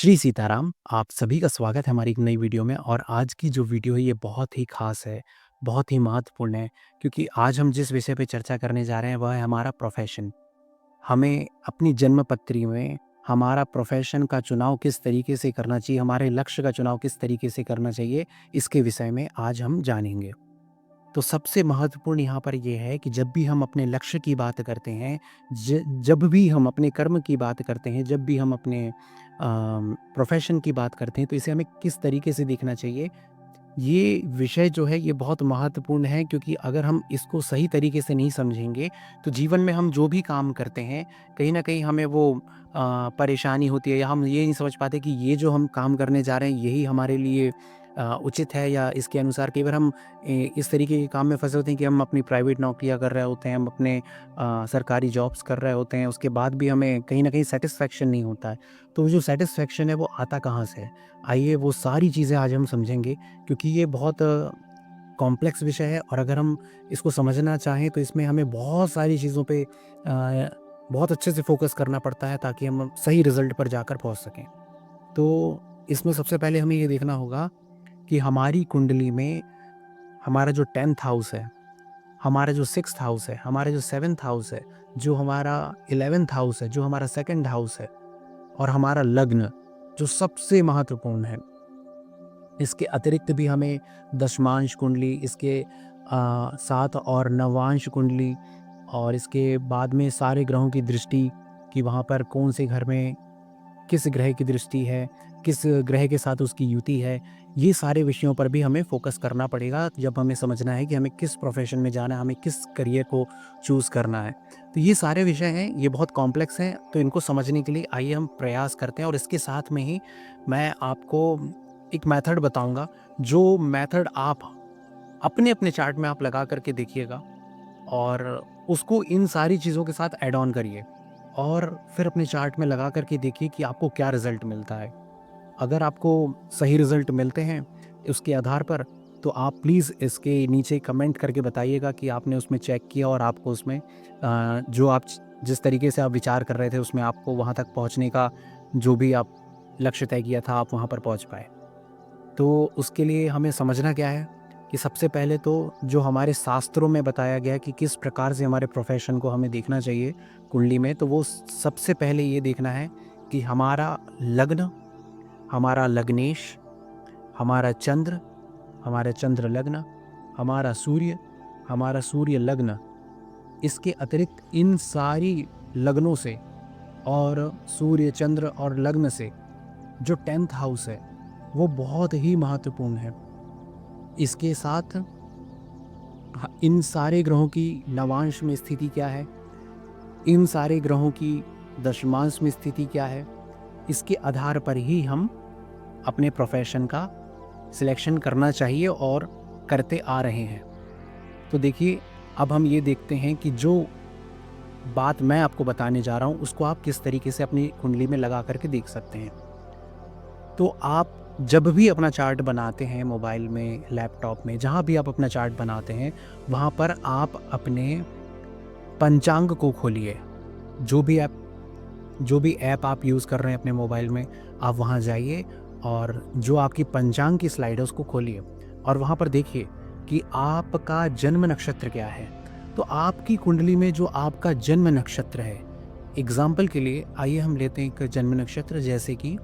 श्री सीताराम, आप सभी का स्वागत है हमारी एक नई वीडियो में। और आज की जो वीडियो है ये बहुत ही ख़ास है, बहुत ही महत्वपूर्ण है, क्योंकि आज हम जिस विषय पे चर्चा करने जा रहे हैं वह है हमारा प्रोफ़ेशन। हमें अपनी जन्मपत्री में हमारा प्रोफ़ेशन का चुनाव किस तरीके से करना चाहिए, हमारे लक्ष्य का चुनाव किस तरीके से करना चाहिए, इसके विषय में आज हम जानेंगे। तो सबसे महत्वपूर्ण यहाँ पर ये है कि जब भी हम अपने लक्ष्य की बात करते हैं, जब भी हम अपने कर्म की बात करते हैं, जब भी हम अपने प्रोफ़ेशन की बात करते हैं, तो इसे हमें किस तरीके से देखना चाहिए, ये विषय जो है ये बहुत महत्वपूर्ण है। क्योंकि अगर हम इसको सही तरीके से नहीं समझेंगे, तो जीवन में हम जो भी काम करते हैं, कहीं न कहीं हमें वो परेशानी होती है, या हम ये नहीं समझ पाते कि ये जो हम काम करने जा रहे हैं यही हमारे लिए उचित है, या इसके अनुसार कई बार हम इस तरीके के काम में फँसे होते हैं कि हम अपनी प्राइवेट नौकरियाँ कर रहे होते हैं, हम अपने सरकारी जॉब्स कर रहे होते हैं, उसके बाद भी हमें कहीं न कहीं सैटिस्फैक्शन नहीं होता है। तो वो जो सैटिस्फैक्शन है वो आता कहाँ से है? आइए वो सारी चीज़ें आज हम समझेंगे, क्योंकि ये बहुत कॉम्प्लेक्स विषय है। और अगर हम इसको समझना चाहें तो इसमें हमें बहुत सारी चीज़ों पे बहुत अच्छे से फ़ोकस करना पड़ता है, ताकि हम सही रिज़ल्ट पर जाकर पहुँच सकें। तो इसमें सबसे पहले हमें ये देखना होगा कि हमारी कुंडली में हमारा जो 10th हाउस है, हमारा जो 6th हाउस है, हमारा जो 7th हाउस है, जो हमारा 11th हाउस है, जो हमारा 2nd हाउस है, और हमारा लग्न जो सबसे महत्वपूर्ण है। इसके अतिरिक्त भी हमें दशमांश कुंडली, इसके साथ और नवांश कुंडली, और इसके बाद में सारे ग्रहों की दृष्टि, कि वहाँ पर कौन से घर में किस ग्रह की दृष्टि है, किस ग्रह के साथ उसकी युति है, ये सारे विषयों पर भी हमें फ़ोकस करना पड़ेगा जब हमें समझना है कि हमें किस प्रोफ़ेशन में जाना है, हमें किस करियर को चूज़ करना है। तो ये सारे विषय हैं, ये बहुत कॉम्प्लेक्स हैं, तो इनको समझने के लिए आइए हम प्रयास करते हैं। और इसके साथ में ही मैं आपको एक मेथड बताऊँगा, जो मेथड आप अपने-अपने चार्ट में आप लगा कर के देखिएगा, और उसको इन सारी चीज़ों के साथ ऐड ऑन करिए, और फिर अपने चार्ट में लगा कर के देखिए कि आपको क्या रिज़ल्ट मिलता है। अगर आपको सही रिज़ल्ट मिलते हैं उसके आधार पर, तो आप प्लीज़ इसके नीचे कमेंट करके बताइएगा कि आपने उसमें चेक किया, और आपको उसमें जो आप जिस तरीके से आप विचार कर रहे थे उसमें आपको वहाँ तक पहुँचने का जो भी आप लक्ष्य तय किया था, आप वहाँ पर पहुँच पाए। तो उसके लिए हमें समझना क्या है कि सबसे पहले तो जो हमारे शास्त्रों में बताया गया है कि किस प्रकार से हमारे प्रोफेशन को हमें देखना चाहिए कुंडली में, तो वो सबसे पहले ये देखना है कि हमारा लग्न, हमारा लग्नेश, हमारा चंद्र लग्न, हमारा सूर्य लग्न, इसके अतिरिक्त इन सारी लग्नों से और सूर्य, चंद्र और लग्न से जो 10th हाउस है वो बहुत ही महत्वपूर्ण है। इसके साथ इन सारे ग्रहों की नवांश में स्थिति क्या है, इन सारे ग्रहों की दशमांश में स्थिति क्या है, इसके आधार पर ही हम अपने प्रोफेशन का सिलेक्शन करना चाहिए, और करते आ रहे हैं। तो देखिए, अब हम ये देखते हैं कि जो बात मैं आपको बताने जा रहा हूँ उसको आप किस तरीके से अपनी कुंडली में लगा करके देख सकते हैं। तो आप जब भी अपना चार्ट बनाते हैं, मोबाइल में, लैपटॉप में, जहाँ भी आप अपना चार्ट बनाते हैं, वहाँ पर आप अपने पंचांग को खोलिए। जो भी ऐप आप यूज़ कर रहे हैं अपने मोबाइल में, आप वहाँ जाइए, और जो आपकी पंचांग की स्लाइड है उसको खोलिए, और वहाँ पर देखिए कि आपका जन्म नक्षत्र क्या है। तो आपकी कुंडली में जो आपका जन्म नक्षत्र है, एग्ज़ाम्पल के लिए आइए हम लेते हैं एक जन्म नक्षत्र, जैसे कि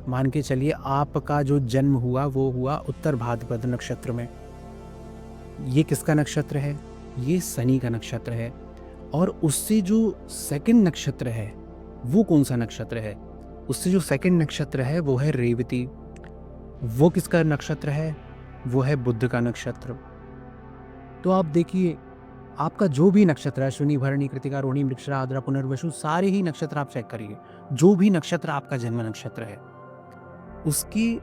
मान के चलिए आपका जो जन्म हुआ वो हुआ उत्तर भाद्रपद नक्षत्र में। ये किसका नक्षत्र है? ये शनि का नक्षत्र है। और उससे जो सेकंड नक्षत्र है वो कौन सा नक्षत्र है? उससे जो सेकंड नक्षत्र है वो है रेवती। वो किसका नक्षत्र है? वो है बुध का नक्षत्र। तो आप देखिए, आपका जो भी नक्षत्र है, शनि, भरणी, कृतिका, रोहिणी, मृगशिरा, आद्रा, पुनर्वसु, सारे ही नक्षत्र आप चेक करिए। जो भी नक्षत्र आपका जन्म नक्षत्र है, उसकी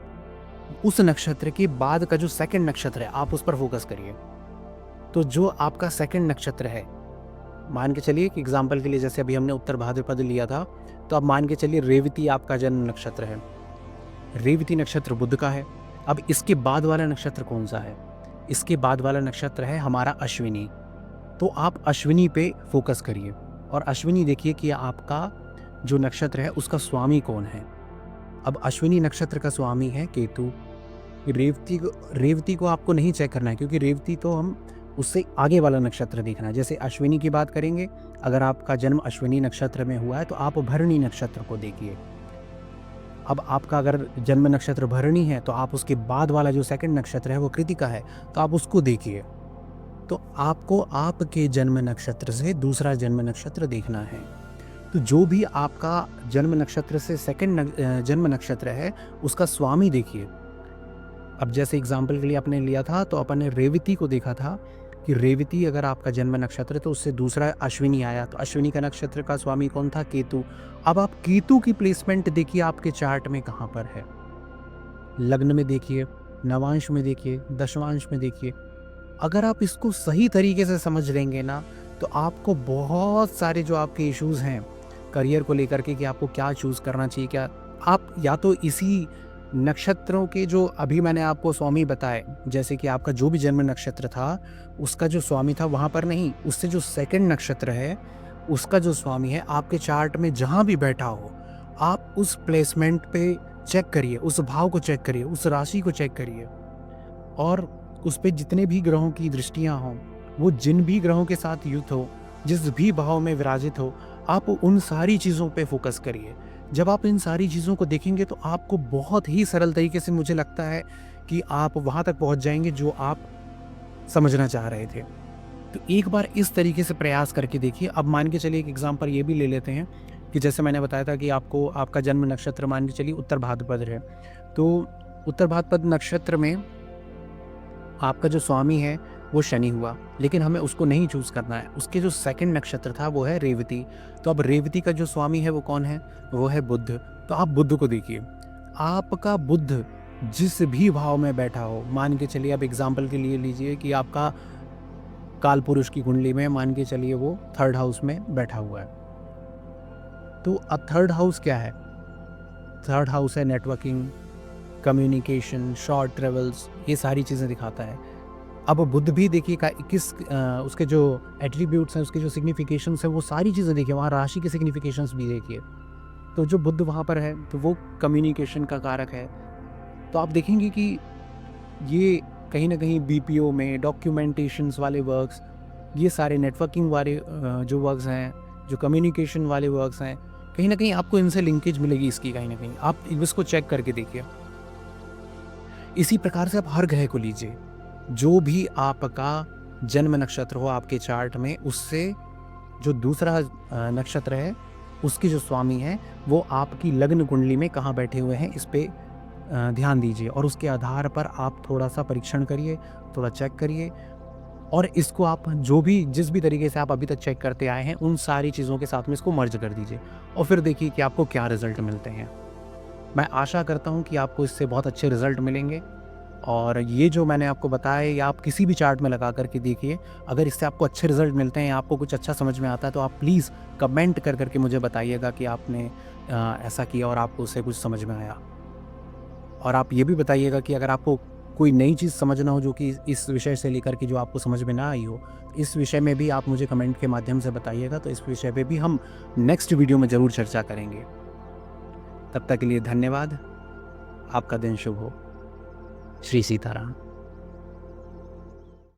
उस नक्षत्र के बाद का जो सेकंड नक्षत्र है आप उस पर फोकस करिए। तो जो आपका सेकंड नक्षत्र है, मान के चलिए कि एग्जाम्पल के लिए जैसे अभी हमने उत्तर भाद्रपद लिया था, तो अब मान के चलिए रेवती आपका जन्म नक्षत्र है। रेवती नक्षत्र बुध का है। अब इसके बाद वाला नक्षत्र कौन सा है? इसके बाद वाला नक्षत्र है हमारा अश्विनी। तो आप अश्विनी पे फोकस करिए, और अश्विनी देखिए कि आपका जो नक्षत्र है उसका स्वामी कौन है। अब अश्विनी नक्षत्र का स्वामी है केतु। रेवती को आपको नहीं चेक करना है, क्योंकि रेवती तो हम उससे आगे वाला नक्षत्र देखना है। जैसे अश्विनी की बात करेंगे, अगर आपका जन्म अश्विनी नक्षत्र में हुआ है तो आप भरणी नक्षत्र को देखिए। अब आपका अगर जन्म नक्षत्र भरणी है तो आप उसके बाद वाला जो सेकंड नक्षत्र है वो कृतिका है, तो आप उसको देखिए। तो आपको आपके जन्म नक्षत्र से दूसरा जन्म नक्षत्र देखना है। तो जो भी आपका जन्म नक्षत्र से सेकंड जन्म नक्षत्र है उसका स्वामी देखिए। अब जैसे एग्जाम्पल के लिए आपने लिया था तो अपन ने रेवती को देखा था कि रेवती अगर आपका जन्म नक्षत्र है तो उससे दूसरा अश्विनी आया, तो अश्विनी का नक्षत्र का स्वामी कौन था? केतु। अब आप केतु की प्लेसमेंट देखिए आपके चार्ट में कहाँ पर है। लग्न में देखिए, नवांश में देखिए, दशमांश में देखिए। अगर आप इसको सही तरीके से समझ लेंगे ना तो आपको बहुत सारे जो आपके इश्यूज़ हैं करियर को लेकर के कि आपको क्या चूज़ करना चाहिए, क्या आप या तो इसी नक्षत्रों के जो अभी मैंने आपको स्वामी बताए, जैसे कि आपका जो भी जन्म नक्षत्र था उसका जो स्वामी था वहाँ पर नहीं, उससे जो सेकंड नक्षत्र है उसका जो स्वामी है आपके चार्ट में जहाँ भी बैठा हो, आप उस प्लेसमेंट पे चेक करिए, उस भाव को चेक करिए, उस राशि को चेक करिए, और उस पे जितने भी ग्रहों की दृष्टियाँ हों, वो जिन भी ग्रहों के साथ युक्त हो, जिस भी भाव में विराजित हो, आप उन सारी चीज़ों पे फोकस करिए। जब आप इन सारी चीज़ों को देखेंगे तो आपको बहुत ही सरल तरीके से मुझे लगता है कि आप वहाँ तक पहुँच जाएंगे जो आप समझना चाह रहे थे। तो एक बार इस तरीके से प्रयास करके देखिए। अब मान के चलिए एक एग्जांपल ये भी ले लेते हैं कि जैसे मैंने बताया था कि आपको आपका जन्म नक्षत्र मान के चलिए उत्तर भाद्रपद है, तो उत्तर भाद्रपद नक्षत्र में आपका जो स्वामी है वो शनि हुआ, लेकिन हमें उसको नहीं चूज़ करना है। उसके जो सेकंड नक्षत्र था वो है रेवती। तो अब रेवती का जो स्वामी है वो कौन है? वो है बुध। तो आप बुध को देखिए। आपका बुध जिस भी भाव में बैठा हो, मान के चलिए अब एग्जाम्पल के लिए लीजिए कि आपका काल पुरुष की कुंडली में मान के चलिए वो थर्ड हाउस में बैठा हुआ है। तो अब थर्ड हाउस क्या है? थर्ड हाउस है नेटवर्किंग, कम्युनिकेशन, शॉर्ट ट्रेवल्स, ये सारी चीज़ें दिखाता है। अब बुध भी देखिए उसके जो एट्रीब्यूट्स हैं, उसके जो सिग्निफिकेशंस हैं, वो सारी चीज़ें देखिए, वहाँ राशि के सिग्निफिकेशंस भी देखिए। तो जो बुध वहाँ पर है तो वो कम्युनिकेशन का कारक है। तो आप देखेंगे कि ये कहीं ना कहीं बीपीओ में डॉक्यूमेंटेशंस वाले वर्क्स, ये सारे नेटवर्किंग वाले जो वर्क्स हैं, जो कम्युनिकेशन वाले वर्क्स हैं, कहीं ना कहीं आपको इनसे लिंकेज मिलेगी इसकी, कहीं ना कहीं आप इसको चेक करके देखिए। इसी प्रकार से आप हर ग्रह को लीजिए, जो भी आपका जन्म नक्षत्र हो आपके चार्ट में, उससे जो दूसरा नक्षत्र है उसके जो स्वामी है वो आपकी लग्न कुंडली में कहाँ बैठे हुए हैं, इस पे ध्यान दीजिए और उसके आधार पर आप थोड़ा सा परीक्षण करिए, थोड़ा चेक करिए, और इसको आप जो भी जिस भी तरीके से आप अभी तक चेक करते आए हैं उन सारी चीज़ों के साथ में इसको मर्ज कर दीजिए और फिर देखिए कि आपको क्या रिजल्ट मिलते हैं। मैं आशा करता हूँ कि आपको इससे बहुत अच्छे रिजल्ट मिलेंगे, और ये जो मैंने आपको बताया ये आप किसी भी चार्ट में लगा करके देखिए। अगर इससे आपको अच्छे रिजल्ट मिलते हैं, आपको कुछ अच्छा समझ में आता है, तो आप प्लीज़ कमेंट कर करके मुझे बताइएगा कि आपने ऐसा किया और आपको उससे कुछ समझ में आया। और आप ये भी बताइएगा कि अगर आपको कोई नई चीज़ समझना हो जो कि इस विषय से लेकर के जो आपको समझ में ना आई हो, इस विषय में भी आप मुझे कमेंट के माध्यम से बताइएगा, तो इस विषय पे भी हम नेक्स्ट वीडियो में ज़रूर चर्चा करेंगे। तब तक के लिए धन्यवाद। आपका दिन शुभ हो। श्री सीताराम।